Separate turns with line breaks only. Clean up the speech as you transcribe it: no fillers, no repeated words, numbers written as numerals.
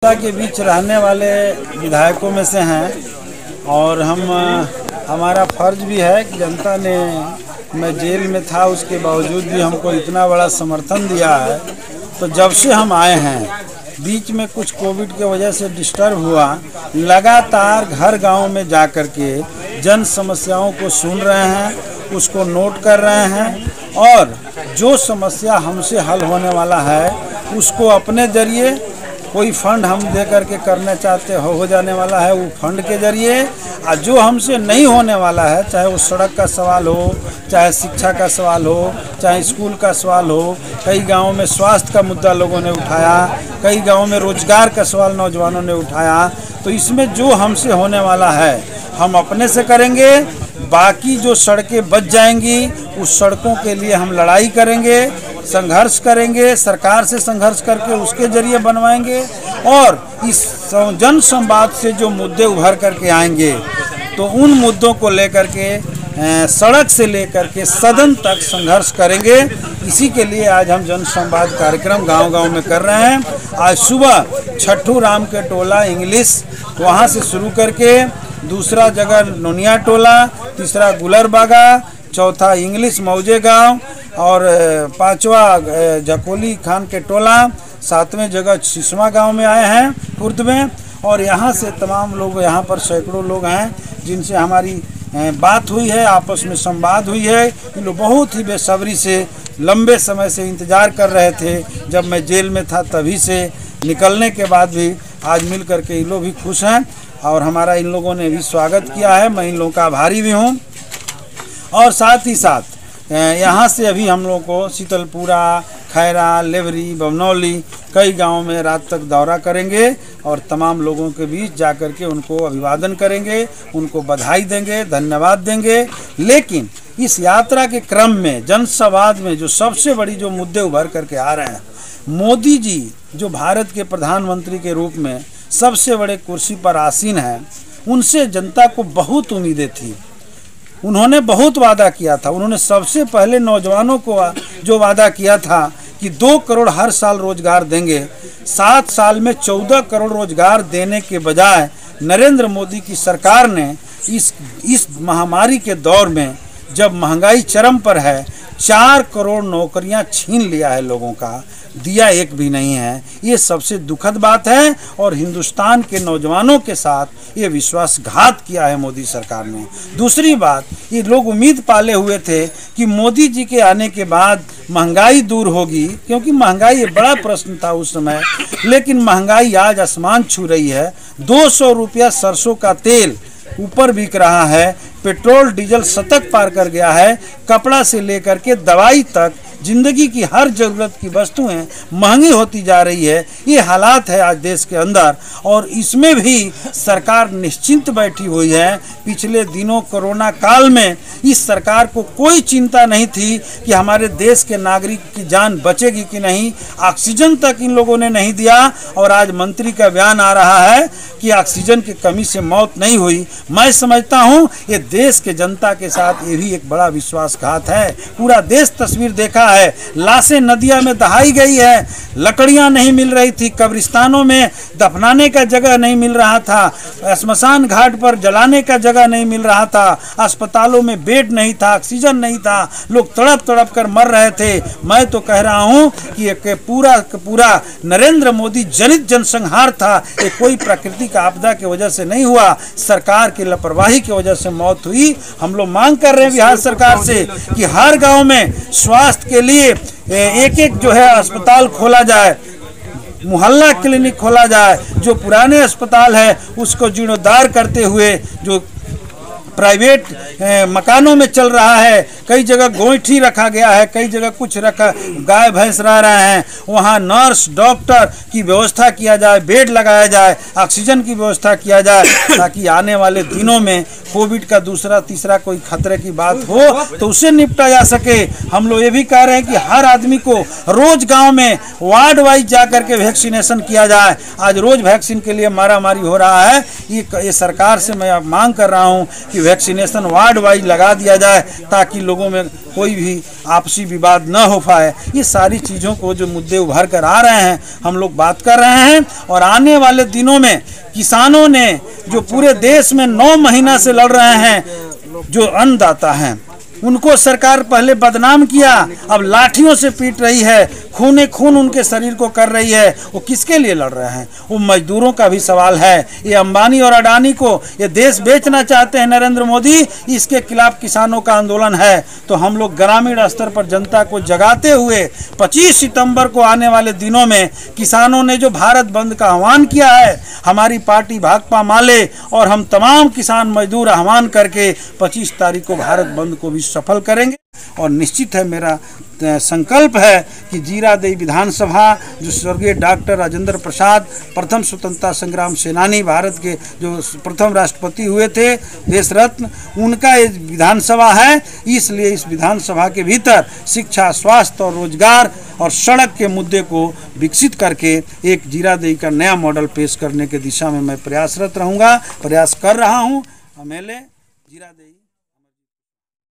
जनता के बीच रहने वाले विधायकों में से हैं और हमारा फर्ज भी है कि जनता ने, मैं जेल में था उसके बावजूद भी हमको इतना बड़ा समर्थन दिया है। तो जब से हम आए हैं, बीच में कुछ कोविड के वजह से डिस्टर्ब हुआ, लगातार घर गांव में जा कर के जन समस्याओं को सुन रहे हैं, उसको नोट कर रहे हैं और जो समस्या हमसे हल होने वाला है उसको अपने जरिए कोई फंड हम दे करके करना चाहते हो जाने वाला है वो फंड के जरिए, और जो हमसे नहीं होने वाला है, चाहे वो सड़क का सवाल हो, चाहे शिक्षा का सवाल हो, चाहे स्कूल का सवाल हो, कई गांवों में स्वास्थ्य का मुद्दा लोगों ने उठाया, कई गांवों में रोजगार का सवाल नौजवानों ने उठाया। तो इसमें जो हमसे होने वाला है हम अपने से करेंगे, बाकी जो सड़कें बच जाएंगी उस सड़कों के लिए हम लड़ाई करेंगे, संघर्ष करेंगे, सरकार से संघर्ष करके उसके जरिए बनवाएंगे। और इस जन संवाद से जो मुद्दे उभर करके आएंगे तो उन मुद्दों को लेकर के सड़क से लेकर के सदन तक संघर्ष करेंगे। इसी के लिए आज हम जन संवाद कार्यक्रम गांव-गांव में कर रहे हैं। आज सुबह छठू राम के टोला इंग्लिश वहां से शुरू करके दूसरा जगह नोनिया टोला, तीसरा गुलरबागा, चौथा इंग्लिश मौजे गांव और पांचवा जकोली खान के टोला, सातवें जगह सिसमा गांव में आए हैं खुर्द में। और यहाँ से तमाम लोग, यहाँ पर सैकड़ों लोग हैं जिनसे हमारी बात हुई है, आपस में संवाद हुई है। ये लोग बहुत ही बेसब्री से लंबे समय से इंतज़ार कर रहे थे, जब मैं जेल में था तभी से, निकलने के बाद भी आज मिल कर के ये लोग भी खुश हैं और हमारा इन लोगों ने भी स्वागत किया है। मैं इन लोगों का आभारी भी हूँ। और साथ ही साथ यहाँ से अभी हम लोग को शीतलपुरा, खैरा, लेवरी, बमनौली कई गांवों में रात तक दौरा करेंगे और तमाम लोगों के बीच जा कर के उनको अभिवादन करेंगे, उनको बधाई देंगे, धन्यवाद देंगे। लेकिन इस यात्रा के क्रम में जनसंवाद में जो सबसे बड़ी जो मुद्दे उभर करके आ रहे हैं, मोदी जी जो भारत के प्रधानमंत्री के रूप में सबसे बड़े कुर्सी पर आसीन हैं, उनसे जनता को बहुत उम्मीदें थी। उन्होंने बहुत वादा किया था। उन्होंने सबसे पहले नौजवानों को जो वादा किया था कि 2 करोड़ हर साल रोजगार देंगे, 7 साल में 14 करोड़ रोजगार देने के बजाय नरेंद्र मोदी की सरकार ने इस महामारी के दौर में, जब महंगाई चरम पर है, 4 करोड़ नौकरियां छीन लिया है लोगों का, दिया एक भी नहीं है। ये सबसे दुखद बात है और हिंदुस्तान के नौजवानों के साथ ये विश्वासघात किया है मोदी सरकार ने। दूसरी बात, ये लोग उम्मीद पाले हुए थे कि मोदी जी के आने के बाद महंगाई दूर होगी, क्योंकि महंगाई ये बड़ा प्रश्न था उस समय, लेकिन महंगाई आज आसमान छू रही है। 200 रुपया सरसों का तेल ऊपर बिक रहा है, पेट्रोल डीजल शतक पार कर गया है, कपड़ा से लेकर के दवाई तक, जिंदगी की हर जरूरत की वस्तुएं महंगी होती जा रही है। ये हालात है आज देश के अंदर और इसमें भी सरकार निश्चिंत बैठी हुई है। पिछले दिनों कोरोना काल में इस सरकार को कोई चिंता नहीं थी कि हमारे देश के नागरिक की जान बचेगी कि नहीं। ऑक्सीजन तक इन लोगों ने नहीं दिया और आज मंत्री का बयान आ रहा है कि ऑक्सीजन की कमी से मौत नहीं हुई। मैं समझता हूँ ये देश के जनता के साथ ये भी एक बड़ा विश्वासघात है। पूरा देश तस्वीर देखा है, लाशें नदियां में दहाई गई है, लकड़ियां नहीं मिल रही थी, कब्रिस्तानों में दफनाने का जगह नहीं मिल रहा था, श्मशान घाट पर जलाने का जगह नहीं मिल रहा था, अस्पतालों में बेड नहीं था, ऑक्सीजन नहीं था, लोग तड़प तड़प कर मर रहे थे। मैं तो कह रहा हूं कि ये पूरा नरेंद्र मोदी जनित जनसंहार था। ये कोई प्राकृतिक आपदा की वजह से नहीं हुआ, सरकार की लापरवाही की वजह से मौत हुई। हम लोग मांग कर रहे हैं बिहार सरकार से कि हर गांव में स्वास्थ्य के लिए एक जो है अस्पताल खोला जाए, मोहल्ला क्लिनिक खोला जाए। जो पुराने अस्पताल है उसको जीर्णोद्धार करते हुए, जो प्राइवेट मकानों में चल रहा है, कई जगह गोइठी रखा गया है, कई जगह कुछ रखा, गाय भैंस रह रहे हैं, वहाँ नर्स डॉक्टर की व्यवस्था किया जाए, बेड लगाया जाए, ऑक्सीजन की व्यवस्था किया जाए, ताकि आने वाले दिनों में कोविड का दूसरा तीसरा कोई खतरे की बात हो तो उससे निपटा जा सके। हम लोग ये भी कह रहे हैं कि हर आदमी को रोज गांव में वार्ड वाइज जा करके वैक्सीनेशन किया जाए। आज रोज वैक्सीन के लिए मारामारी हो रहा है। ये सरकार से मैं मांग कर रहा हूँ कि वैक्सीनेशन वार्ड वाइज लगा दिया जाए ताकि लोगों में कोई भी आपसी विवाद न हो पाए। ये सारी चीज़ों को जो मुद्दे उभर कर आ रहे हैं हम लोग बात कर रहे हैं। और आने वाले दिनों में किसानों ने जो पूरे देश में 9 महीना से लड़ रहे हैं, जो अन्नदाता हैं, उनको सरकार पहले बदनाम किया, अब लाठियों से पीट रही है, खूने खून उनके शरीर को कर रही है। वो किसके लिए लड़ रहे हैं? वो मजदूरों का भी सवाल है। ये अंबानी और अडानी को ये देश बेचना चाहते हैं नरेंद्र मोदी, इसके खिलाफ किसानों का आंदोलन है। तो हम लोग ग्रामीण स्तर पर जनता को जगाते हुए 25 सितंबर को आने वाले दिनों में किसानों ने जो भारत बंद का आह्वान किया है, हमारी पार्टी भाकपा माले और हम तमाम किसान मजदूर आह्वान करके 25 तारीख को भारत बंद को भी सफल करेंगे। और निश्चित है, मेरा संकल्प है कि जीरादेई विधानसभा, जो स्वर्गीय डॉक्टर राजेंद्र प्रसाद प्रथम स्वतंत्रता संग्राम सेनानी, भारत के जो प्रथम राष्ट्रपति हुए थे, देश रत्न, उनका ये विधानसभा है। इसलिए इस विधानसभा के भीतर शिक्षा, स्वास्थ्य और रोजगार और सड़क के मुद्दे को विकसित करके एक जीरादेई का नया मॉडल पेश करने के दिशा में मैं प्रयासरत रहूँगा, प्रयास कर रहा हूँ। एमएलए जीरादेई।